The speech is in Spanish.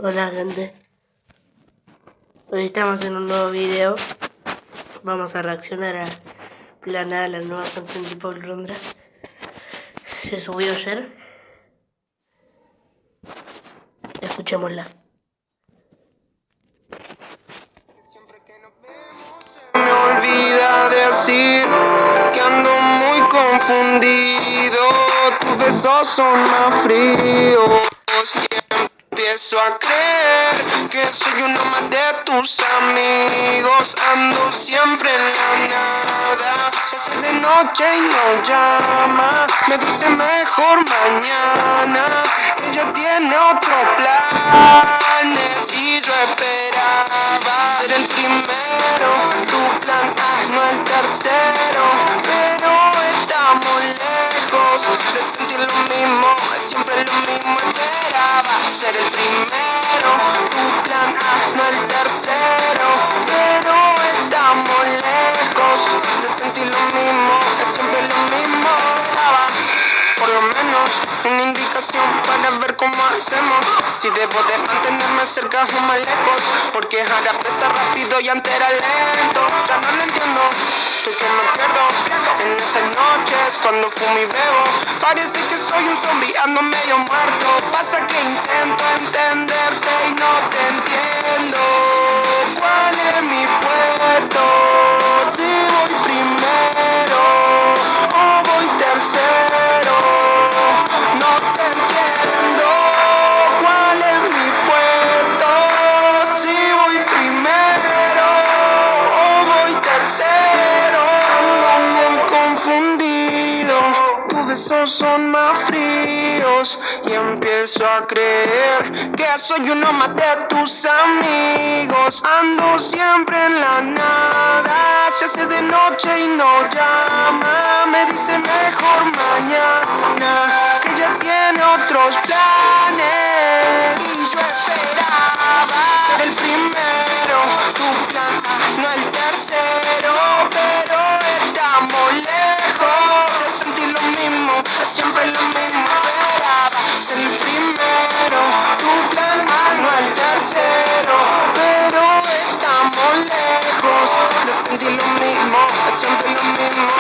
Hola gente, hoy estamos en un nuevo video. Vamos a reaccionar a Plan A, la nueva canción de Paul Londra. Se subió ayer. Escuchémosla. Me olvida decir que ando muy confundido. Tus besos son más fríos y empiezo a creer que soy uno más de tus amigos. Ando siempre en la nada. Se hace de noche y no llama. Me dice mejor mañana. Ella tiene otros planes y yo esperaba ser el primero. Tu plan A, no el tercero. Pero estamos lejos de sentir lo mismo. Es siempre lo mismo. Esperaba ser el primero. Tu plan A, no el tercero. Pero estamos lejos de sentir lo mismo. Es siempre lo mismo. Esperaba por lo menos una indicación para ver cómo hacemos. Si debo de mantenerme cerca o más lejos, porque ahora pesa rápido y antes era lento. Ya no lo entiendo, estoy que me pierdo en esas noches cuando fumo y bebo. Parece que soy un zombie, ando medio muerto. Pasa que intento entenderte y no te entiendo. ¿Cuál es mi puesto? Si voy primero o voy tercero. No te entiendo. ¿Cuál es mi puesto? Si voy primero o voy tercero. Ando muy confundido. Tus besos son más fríos y empiezo a creer que soy uno más de tus amigos. Ando siempre en la nada. Se hace de noche y no llama. Me dice mejor mañana, que ya tiene otros planes. Y yo esperaba ser el primero. Tu plan A, no el tercero. Pero estamos lejos de sentir lo mismo. Es siempre lo mismo. Esperaba ser el primero. Tu plan A, no el tercero. Pero estamos lejos de sentir lo mismo. Es siempre lo mismo.